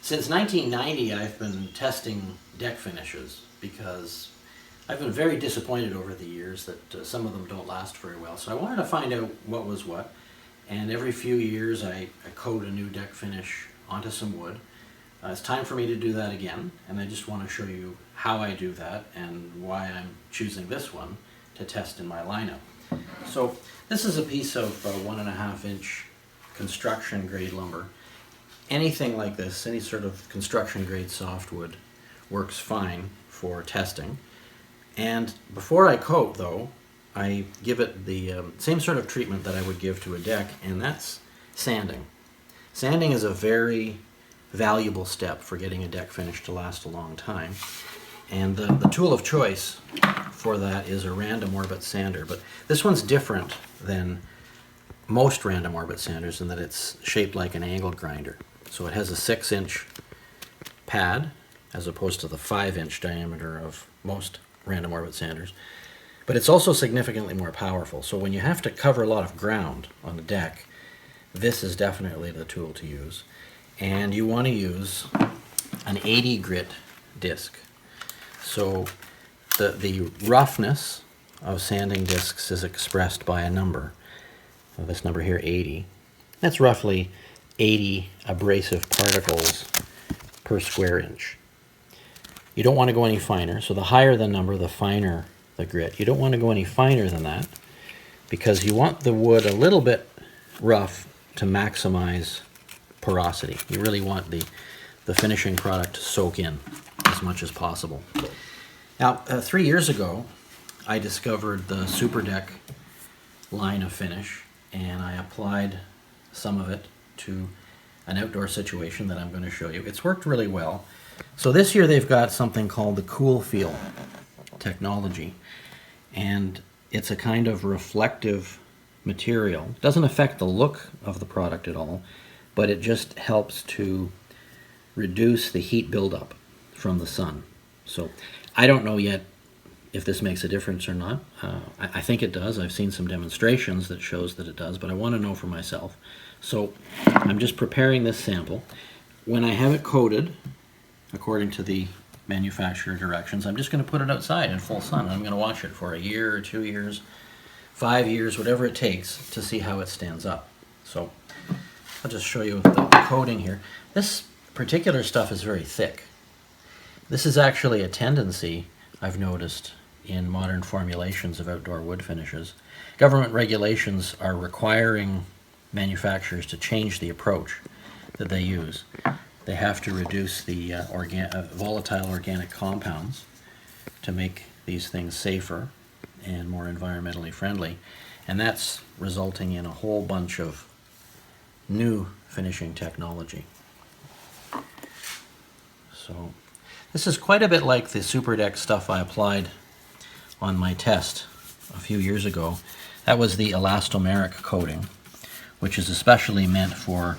Since 1990, I've been testing deck finishes because I've been very disappointed over the years that some of them don't last very well. So I wanted to find out what was what, and every few years I coat a new deck finish onto some wood. It's time for me to do that again, and I just want to show you how I do that and why I'm choosing this one to test in my lineup. So this is a piece of 1.5 inch construction grade lumber. Anything like this, any sort of construction grade softwood, works fine for testing. And before I coat, though, I give it the same sort of treatment that I would give to a deck, and that's sanding. Sanding is a very valuable step for getting a deck finish to last a long time. And the tool of choice for that is a random orbit sander. But this one's different than most random orbit sanders in that it's shaped like an angle grinder. So it has a 6-inch pad as opposed to the 5-inch diameter of most random orbit sanders. But it's also significantly more powerful. So when you have to cover a lot of ground on the deck, this is definitely the tool to use. And you want to use an 80 grit disc. So the roughness of sanding discs is expressed by a number. So this number here, 80. That's roughly 80 abrasive particles per square inch. You don't want to go any finer, so the higher the number, the finer the grit. You don't want to go any finer than that because you want the wood a little bit rough to maximize porosity. You really want the finishing product to soak in as much as possible. Now, 3 years ago, I discovered the SuperDeck line of finish, and I applied some of it to an outdoor situation that I'm going to show you. It's worked really well. So this year they've got something called the Cool Feel technology, and it's a kind of reflective material. It doesn't affect the look of the product at all, but it just helps to reduce the heat buildup from the sun. So I don't know yet if this makes a difference or not. I think it does. I've seen some demonstrations that shows that it does, but I want to know for myself. So I'm just preparing this sample. When I have it coated, according to the manufacturer directions, I'm just going to put it outside in full sun. I'm going to watch it for a year or 2 years, 5 years, whatever it takes to see how it stands up. So I'll just show you the coating here. This particular stuff is very thick. This is actually a tendency I've noticed in modern formulations of outdoor wood finishes. Government regulations are requiring manufacturers to change the approach that they use. They have to reduce the volatile organic compounds to make these things safer and more environmentally friendly, and that's resulting in a whole bunch of new finishing technology. So this is quite a bit like the SuperDeck stuff I applied on my test a few years ago. That was the elastomeric coating, which is especially meant for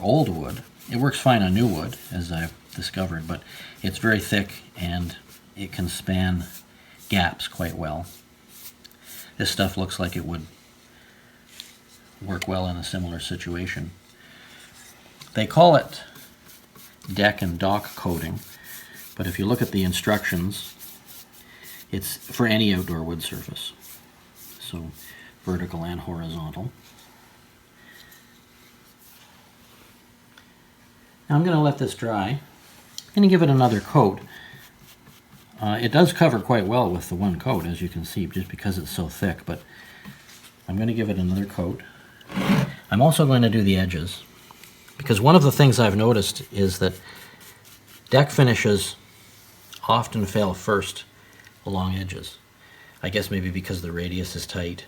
old wood. It works fine on new wood, as I've discovered, but it's very thick and it can span gaps quite well. This stuff looks like it would work well in a similar situation. They call it deck and dock coating, but if you look at the instructions, it's for any outdoor wood surface, so vertical and horizontal. Now I'm going to let this dry. I'm going to give it another coat. It does cover quite well with the one coat, as you can see, just because it's so thick, but I'm going to give it another coat. I'm also going to do the edges, because one of the things I've noticed is that deck finishes often fail first along edges. I guess maybe because the radius is tight,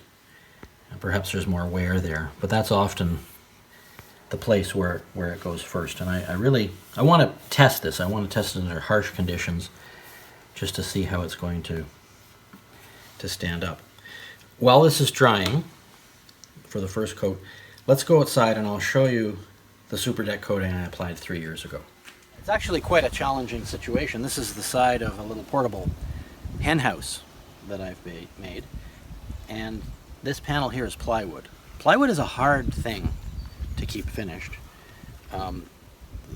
perhaps there's more wear there, but that's often the place where it goes first. And I want to test this. I want to test it under harsh conditions just to see how it's going to stand up. While this is drying for the first coat, let's go outside and I'll show you the SuperDeck coating I applied 3 years ago. It's actually quite a challenging situation. This is the side of a little portable hen house that I've made, and this panel here is plywood. Plywood is a hard thing to keep finished.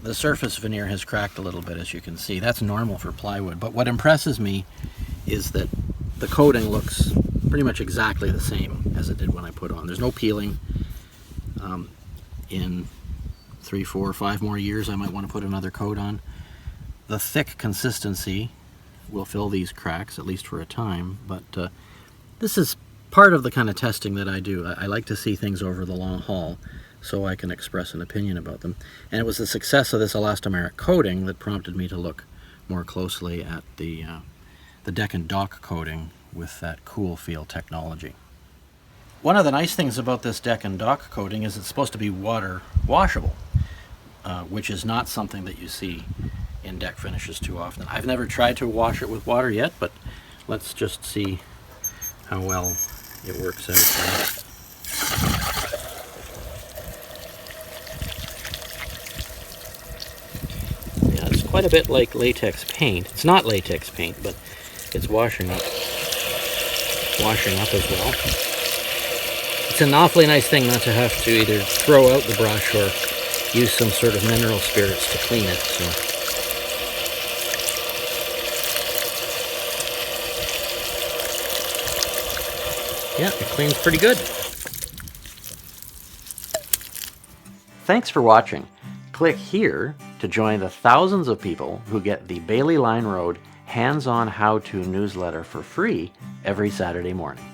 The surface veneer has cracked a little bit, as you can see. That's normal for plywood, but what impresses me is that the coating looks pretty much exactly the same as it did when I put on. There's no peeling. In 3, 4, 5 more years I might want to put another coat on. The thick consistency will fill these cracks, at least for a time, but this is part of the kind of testing that I do. I like to see things over the long haul so I can express an opinion about them. And it was the success of this elastomeric coating that prompted me to look more closely at the deck and dock coating with that cool feel technology. One of the nice things about this deck and dock coating is it's supposed to be water washable, which is not something that you see in deck finishes too often. I've never tried to wash it with water yet, but let's just see how well it works out. Yeah, it's quite a bit like latex paint. It's not latex paint, but it's washing up as well. It's an awfully nice thing not to have to either throw out the brush or use some sort of mineral spirits to clean it. So yeah, it cleans pretty good. Thanks for watching. Click here to join the thousands of people who get the Bailey Line Road hands-on how-to newsletter for free every Saturday morning.